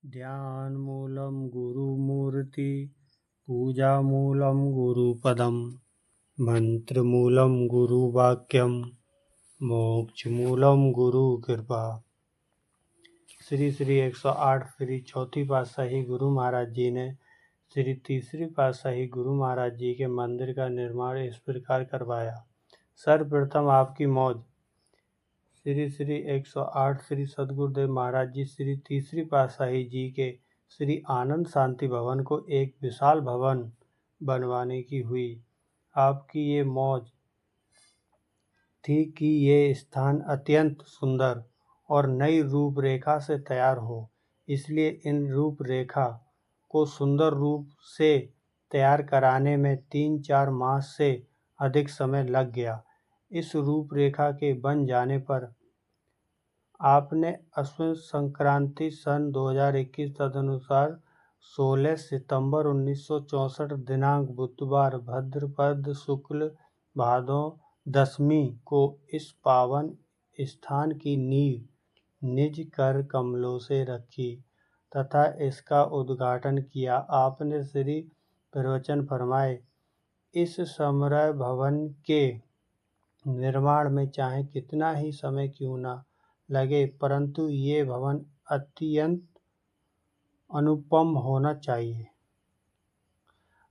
ध्यानमूलं गुरुमूर्ति पूजामूलं गुरुपदं मंत्रमूलं गुरुवाक्यं मोक्षमूलं गुरुकृपा। श्री 108 श्री चौथी पातशाही गुरु महाराज जी ने श्री तीसरी पातशाही गुरु महाराज जी के मंदिर का निर्माण इस प्रकार करवाया। सर्वप्रथम आपकी मौज। श्री 108 श्री सद्गुरुदेव महाराज जी श्री तीसरी पातशाही जी के श्री आनंद शांति भवन को एक विशाल भवन बनवाने की हुई। आपकी ये मौज थी कि ये स्थान अत्यंत सुंदर और नई रूपरेखा से तैयार हो, इसलिए इन रूपरेखा को सुंदर रूप से तैयार कराने में 3-4 मास से अधिक समय लग गया। इस रूपरेखा के बन जाने पर आपने अश्विन संक्रांति सन 2021 तदनुसार 16 सितंबर 1964 दिनांक बुधवार भाद्रपद शुक्ल भादौ दशमी को इस पावन स्थान की नींव निज कर कमलों से रखी तथा इसका उद्घाटन किया। आपने श्री प्रवचन फरमाए, इस समरय भवन के निर्माण में चाहे कितना ही समय क्यों न लगे, परंतु ये भवन अत्यंत अनुपम होना चाहिए।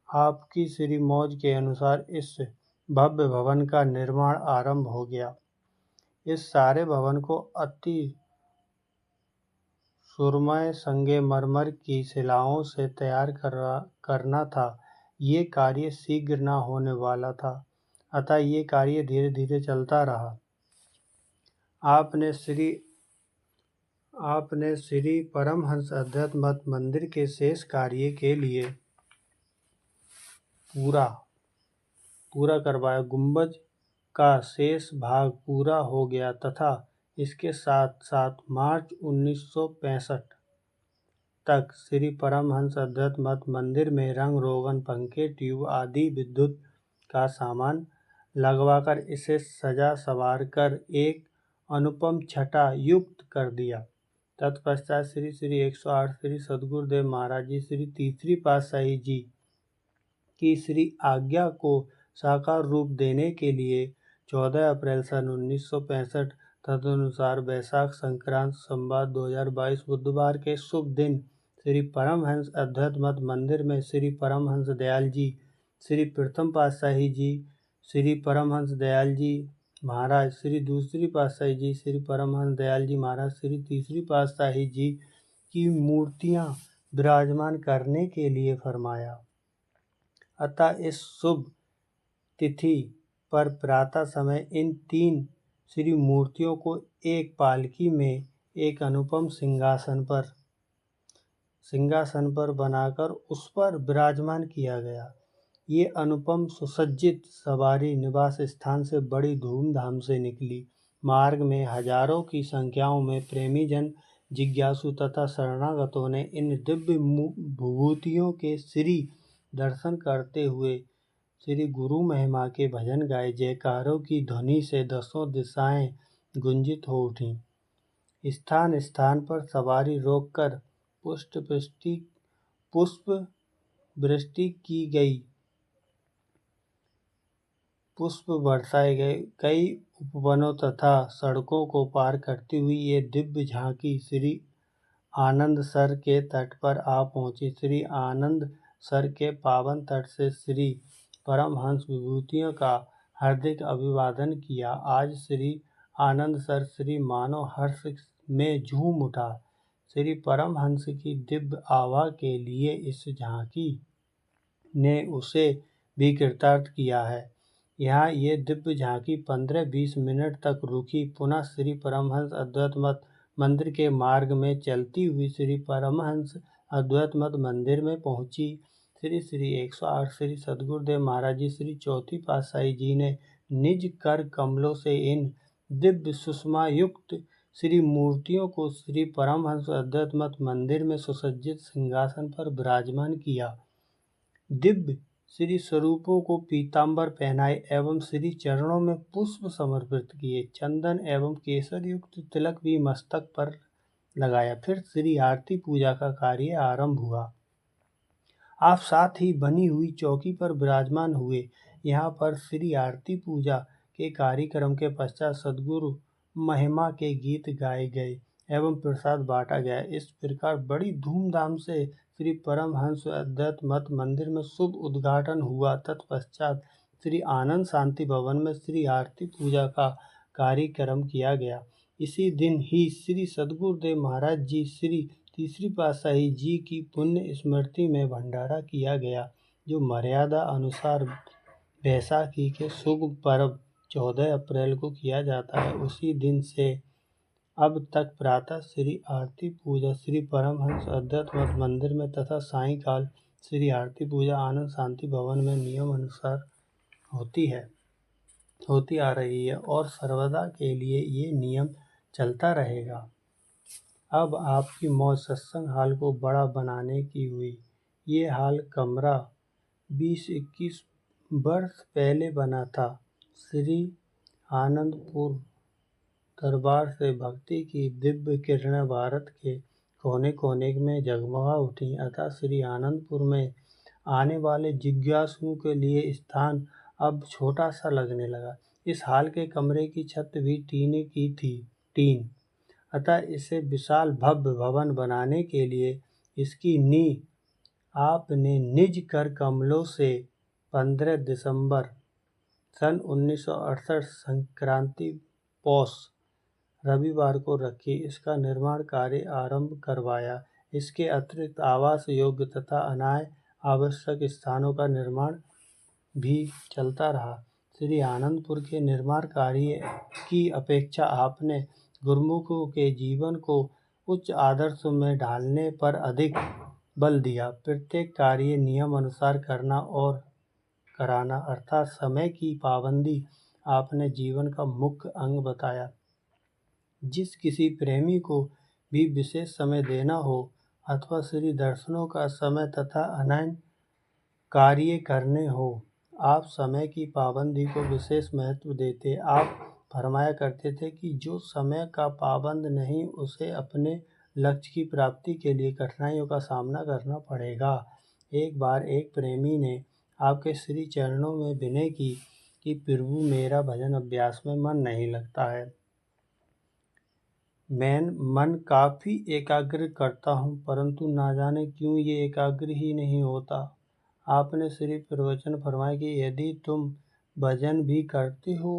आपकी श्री मौज के अनुसार इस भव्य भवन का निर्माण आरंभ हो गया। इस सारे भवन को अति सुरमय संगमरमर की शिलाओं से तैयार करना था। ये कार्य शीघ्र न होने वाला था, अतः ये कार्य धीरे धीरे चलता रहा। आपने श्री परमहंस अद्वैत मत मंदिर के शेष कार्य के लिए पूरा करवाया। गुंबज का शेष भाग पूरा हो गया तथा इसके साथ साथ मार्च 1965 तक श्री परमहंस अद्वैत मत मंदिर में रंग रोगन, पंखे, ट्यूब आदि विद्युत का सामान लगवाकर इसे सजा सवार कर एक अनुपम छटा युक्त कर दिया। तत्पश्चात श्री 108 श्री सद्गुरुदेव महाराज जी श्री तीसरी पातशाही जी की श्री आज्ञा को साकार रूप देने के लिए 14 अप्रैल सन 1965 तदनुसार वैशाख संक्रांत संवत 2022 बुधवार के शुभ दिन श्री परमहंस अद्वैत मत मंदिर में श्री परमहंस दयाल जी श्री प्रथम पातशाही जी श्री परमहंस दयाल जी महाराज श्री दूसरी पातशाही जी श्री परमहंस दयाल जी महाराज श्री तीसरी पातशाही जी की मूर्तियां विराजमान करने के लिए फरमाया। अतः इस शुभ तिथि पर प्रातः समय इन 3 श्री मूर्तियों को एक पालकी में एक अनुपम सिंहासन पर बनाकर उस पर विराजमान किया गया। ये अनुपम सुसज्जित सवारी निवास स्थान से बड़ी धूमधाम से निकली। मार्ग में हजारों की संख्याओं में प्रेमी जन, जिज्ञासु तथा शरणागतों ने इन दिव्य विभूतियों के श्री दर्शन करते हुए श्री गुरु महिमा के भजन गाए। जयकारों की ध्वनि से दसों दिशाएं गुंजित हो उठी। स्थान स्थान पर सवारी रोककर पुष्प वृष्टि की गई, पुष्प बरसाए गए। कई उपवनों तथा सड़कों को पार करती हुई ये दिव्य झांकी श्री आनंद सर के तट पर आ पहुंची। श्री आनंद सर के पावन तट से श्री परमहंस विभूतियों का हार्दिक अभिवादन किया। आज श्री आनंद सर श्री मानव हर्ष में झूम उठा। श्री परमहंस की दिव्य आभा के लिए इस झांकी ने उसे भी कृतार्थ किया है। यहाँ ये दिव्य झांकी 15-20 मिनट तक रुकी। पुनः श्री परमहंस अद्वैत मत मंदिर के मार्ग में चलती हुई श्री परमहंस अद्वैत मत मंदिर में पहुंची। श्री 108 श्री सद्गुरुदेव महाराज जी श्री चौथी पातशाही जी ने निज कर कमलों से इन दिव्य सुषमा युक्त श्री मूर्तियों को श्री परमहंस अद्वैत मत मंदिर में सुसज्जित सिंहासन पर विराजमान किया। दिव्य श्री स्वरूपों को पीतांबर पहनाए एवं श्री चरणों में पुष्प समर्पित किए। चंदन एवं केसर युक्त तिलक भी मस्तक पर लगाया। फिर श्री आरती पूजा का कार्य आरंभ हुआ। आप साथ ही बनी हुई चौकी पर विराजमान हुए। यहाँ पर श्री आरती पूजा के कार्यक्रम के पश्चात सद्गुरु महिमा के गीत गाए गए एवं प्रसाद बांटा गया। इस प्रकार बड़ी धूमधाम से श्री परमहंस अद्वैत मठ मंदिर में शुभ उद्घाटन हुआ। तत्पश्चात श्री आनंद शांति भवन में श्री आरती पूजा का कार्यक्रम किया गया। इसी दिन ही श्री सद्गुरुदेव महाराज जी श्री तीसरी पातशाही जी की पुण्य स्मृति में भंडारा किया गया, जो मर्यादा अनुसार बैसाखी के शुभ पर्व 14 अप्रैल को किया जाता है। उसी दिन से अब तक प्रातः श्री आरती पूजा श्री परमहंस अद्वैत मठ मंदिर में तथा सायंकाल श्री आरती पूजा आनंद शांति भवन में नियम अनुसार होती आ रही है और सर्वदा के लिए ये नियम चलता रहेगा। अब आपकी मौज सत्संग हाल को बड़ा बनाने की हुई। ये हाल कमरा 20-21 वर्ष पहले बना था। श्री आनंदपुर दरबार से भक्ति की दिव्य किरणें भारत के कोने कोने में जगमगा उठी। अतः श्री आनंदपुर में आने वाले जिज्ञासुओं के लिए स्थान अब छोटा सा लगने लगा। इस हाल के कमरे की छत भी टीने की थी। अतः इसे विशाल भव्य भवन बनाने के लिए इसकी नींव आपने निज कर कमलों से 15 दिसंबर सन 1968 संक्रांति पौष रविवार को रखी। इसका निर्माण कार्य आरंभ करवाया। इसके अतिरिक्त आवास योग्य तथा अन्य आवश्यक स्थानों का निर्माण भी चलता रहा। श्री आनंदपुर के निर्माण कार्य की अपेक्षा आपने गुरुमुखों के जीवन को उच्च आदर्शों में ढालने पर अधिक बल दिया। प्रत्येक कार्य नियम अनुसार करना और कराना अर्थात समय की पाबंदी आपने जीवन का मुख्य अंग बताया। जिस किसी प्रेमी को भी विशेष समय देना हो अथवा श्री दर्शनों का समय तथा अन्य कार्य करने हो, आप समय की पाबंदी को विशेष महत्व देते। आप फरमाया करते थे कि जो समय का पाबंद नहीं उसे अपने लक्ष्य की प्राप्ति के लिए कठिनाइयों का सामना करना पड़ेगा। एक बार एक प्रेमी ने आपके श्री चरणों में विनय की कि प्रभु मेरा भजन अभ्यास में मन नहीं लगता है। मैं मन काफ़ी एकाग्र करता हूँ परंतु ना जाने क्यों ये एकाग्र ही नहीं होता। आपने श्री प्रवचन फरमाया कि यदि तुम भजन भी करते हो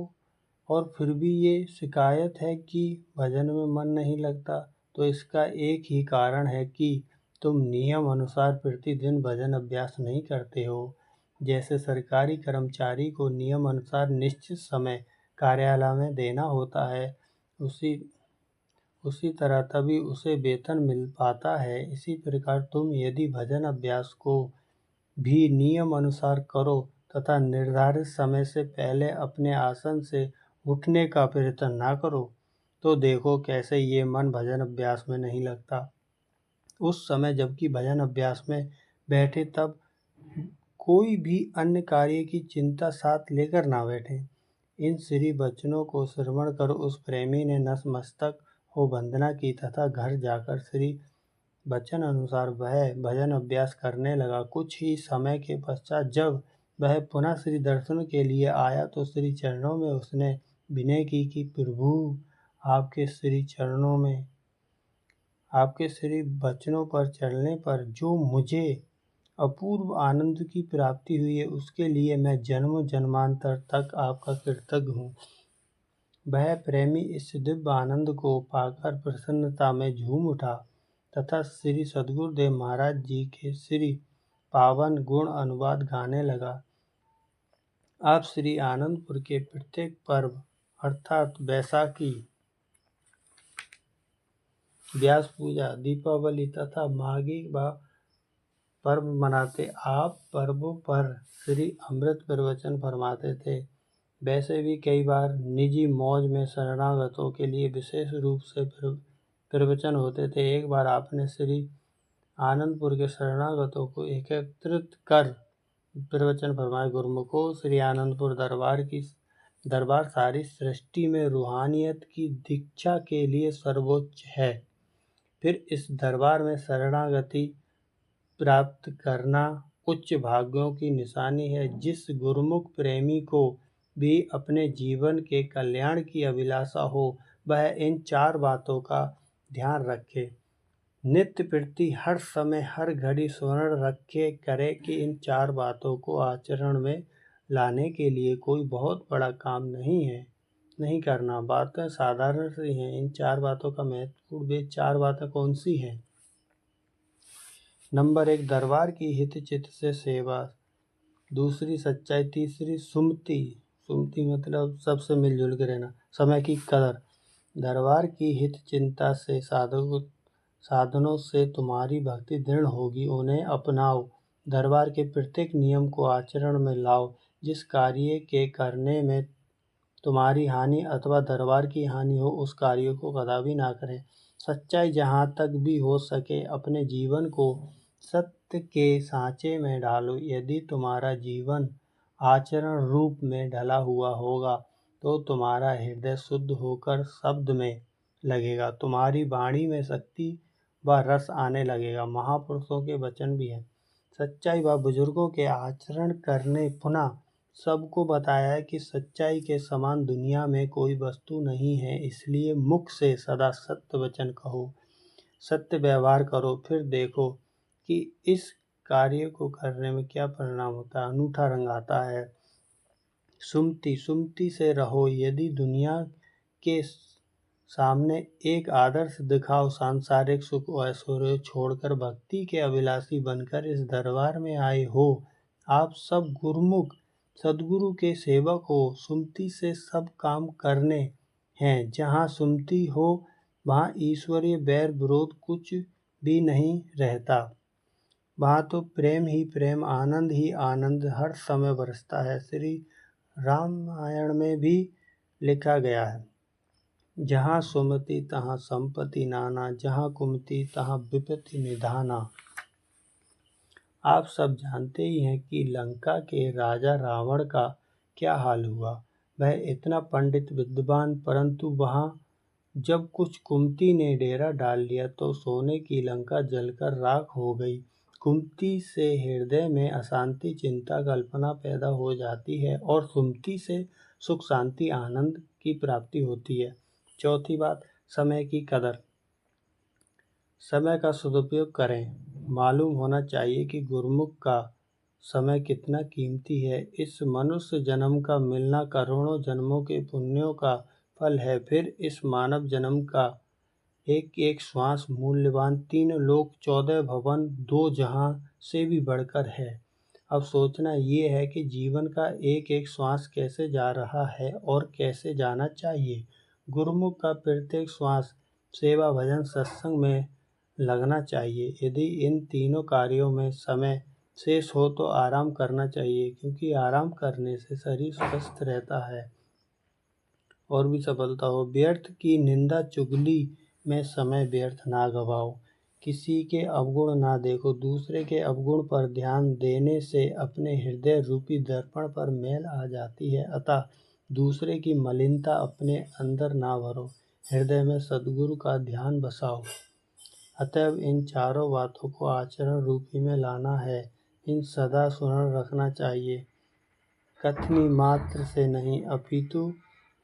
और फिर भी ये शिकायत है कि भजन में मन नहीं लगता, तो इसका एक ही कारण है कि तुम नियम अनुसार प्रतिदिन भजन अभ्यास नहीं करते हो। जैसे सरकारी कर्मचारी को नियम अनुसार निश्चित समय कार्यालय में देना होता है, उसी तरह तभी उसे वेतन मिल पाता है। इसी प्रकार तुम यदि भजन अभ्यास को भी नियम अनुसार करो तथा निर्धारित समय से पहले अपने आसन से उठने का प्रयत्न ना करो, तो देखो कैसे ये मन भजन अभ्यास में नहीं लगता। उस समय जबकि भजन अभ्यास में बैठे तब कोई भी अन्य कार्य की चिंता साथ लेकर ना बैठे। इन श्री वचनों को श्रवण कर उस प्रेमी ने नतमस्तक हो वंदना की तथा घर जाकर श्री वचन अनुसार वह भजन अभ्यास करने लगा। कुछ ही समय के पश्चात जब वह पुनः श्री दर्शन के लिए आया तो श्री चरणों में उसने विनय की कि प्रभु आपके श्री चरणों में आपके श्री वचनों पर चलने पर जो मुझे अपूर्व आनंद की प्राप्ति हुई है उसके लिए मैं जन्म जन्मांतर तक आपका कृतज्ञ हूँ। वह प्रेमी इस दिव्य आनंद को पाकर प्रसन्नता में झूम उठा तथा श्री सद्गुरुदेव महाराज जी के श्री पावन गुण अनुवाद गाने लगा। आप श्री आनंदपुर के प्रत्येक पर्व अर्थात बैसाखी, व्यास पूजा, दीपावली तथा माघी पर्व मनाते। आप पर्वों पर श्री अमृत प्रवचन फरमाते थे। वैसे भी कई बार निजी मौज में शरणागतों के लिए विशेष रूप से प्रवचन होते थे। एक बार आपने श्री आनंदपुर के शरणागतों को एकत्रित कर प्रवचन फरमाए। गुरुमुखों, श्री आनंदपुर दरबार सारी सृष्टि में रूहानियत की दीक्षा के लिए सर्वोच्च है। फिर इस दरबार में शरणागति प्राप्त करना उच्च भाग्यों की निशानी है। जिस गुरुमुख प्रेमी को भी अपने जीवन के कल्याण की अभिलाषा हो, वह इन 4 बातों का ध्यान रखे, नित्य प्रति हर समय हर घड़ी स्मरण रखे करे कि इन 4 बातों को आचरण में लाने के लिए कोई बहुत बड़ा काम नहीं करना। बातें साधारण सी हैं। इन 4 बातों का महत्वपूर्ण वे 4 बातें कौन सी हैं? नंबर 1, दरबार की हित चित्त से सेवा। दूसरी, सच्चाई। तीसरी, सुमति। सुमति मतलब सबसे मिलजुल के रहना। समय की कदर। दरबार की हित चिंता से साधनों से तुम्हारी भक्ति दृढ़ होगी, उन्हें अपनाओ। दरबार के प्रत्येक नियम को आचरण में लाओ। जिस कार्य के करने में तुम्हारी हानि अथवा दरबार की हानि हो, उस कार्य को कदापि ना करें। सच्चाई, जहाँ तक भी हो सके अपने जीवन को सत्य के सांचे में डालो। यदि तुम्हारा जीवन आचरण रूप में ढला हुआ होगा तो तुम्हारा हृदय शुद्ध होकर शब्द में लगेगा, तुम्हारी वाणी में शक्ति व रस आने लगेगा। महापुरुषों के वचन भी हैं। सच्चाई व बुजुर्गों के आचरण करने पुनः सबको बताया है कि सच्चाई के समान दुनिया में कोई वस्तु नहीं है। इसलिए मुख से सदा सत्य वचन कहो, सत्य व्यवहार करो, फिर देखो कि इस कार्य को करने में क्या परिणाम होता है। अनूठा रंग आता है। सुमति, सुमति से रहो। यदि दुनिया के सामने एक आदर्श दिखाओ, सांसारिक सुख और ऐश्वर्य छोड़कर भक्ति के अभिलाषी बनकर इस दरबार में आए हो। आप सब गुरुमुख सदगुरु के सेवक हो। सुमति से सब काम करने हैं। जहाँ सुमति हो वहाँ ईश्वरीय बैर विरोध कुछ भी नहीं रहता। वहाँ तो प्रेम ही प्रेम, आनंद ही आनंद हर समय बरसता है। श्री रामायण में भी लिखा गया है, जहाँ सुमति तहाँ संपत्ति नाना, जहाँ कुमति तहाँ विपत्ति निधाना। आप सब जानते ही हैं कि लंका के राजा रावण का क्या हाल हुआ। वह इतना पंडित विद्वान, परंतु वहाँ जब कुछ कुमति ने डेरा डाल लिया तो सोने की लंका जलकर राख हो गई। कुमति से हृदय में अशांति, चिंता, कल्पना पैदा हो जाती है और सुमति से सुख, शांति, आनंद की प्राप्ति होती है। चौथी बात, समय की कदर। समय का सदुपयोग करें। मालूम होना चाहिए कि गुरुमुख का समय कितना कीमती है। इस मनुष्य जन्म का मिलना करोड़ों जन्मों के पुण्यों का फल है। फिर इस मानव जन्म का एक एक श्वास मूल्यवान। 3 लोक, 14 भवन, 2 जहां से भी बढ़कर है। अब सोचना ये है कि जीवन का एक एक श्वास कैसे जा रहा है और कैसे जाना चाहिए। गुरुमुख का प्रत्येक श्वास सेवा, भजन, सत्संग में लगना चाहिए। यदि इन तीनों कार्यों में समय शेष हो तो आराम करना चाहिए, क्योंकि आराम करने से शरीर स्वस्थ रहता है और भी सफलता हो। व्यर्थ की निंदा चुगली में समय व्यर्थ ना गवाओ। किसी के अवगुण ना देखो। दूसरे के अवगुण पर ध्यान देने से अपने हृदय रूपी दर्पण पर मैल आ जाती है। अतः दूसरे की मलिनता अपने अंदर ना भरो, हृदय में सद्गुरु का ध्यान बसाओ। अतएव इन चारों बातों को आचरण रूपी में लाना है। इन सदा स्मरण रखना चाहिए। कथनी मात्र से नहीं अपितु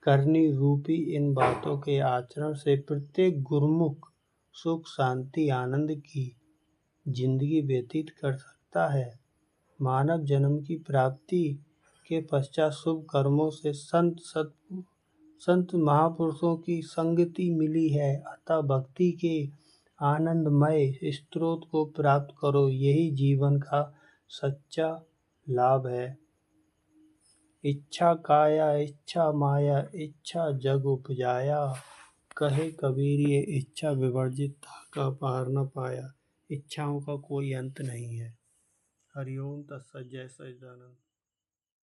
करनी रूपी इन बातों के आचरण से प्रत्येक गुरुमुख सुख, शांति, आनंद की जिंदगी व्यतीत कर सकता है। मानव जन्म की प्राप्ति के पश्चात शुभ कर्मों से संत महापुरुषों की संगति मिली है। अतः भक्ति के आनंदमय स्रोत को प्राप्त करो। यही जीवन का सच्चा लाभ है। इच्छा काया, इच्छा माया, इच्छा जग उपजाया। कहे कबीर ये इच्छा विवर्जित का पार न पाया। इच्छाओं का कोई अंत नहीं है। हरिओम तत्सत। जय सच्चिदानंद।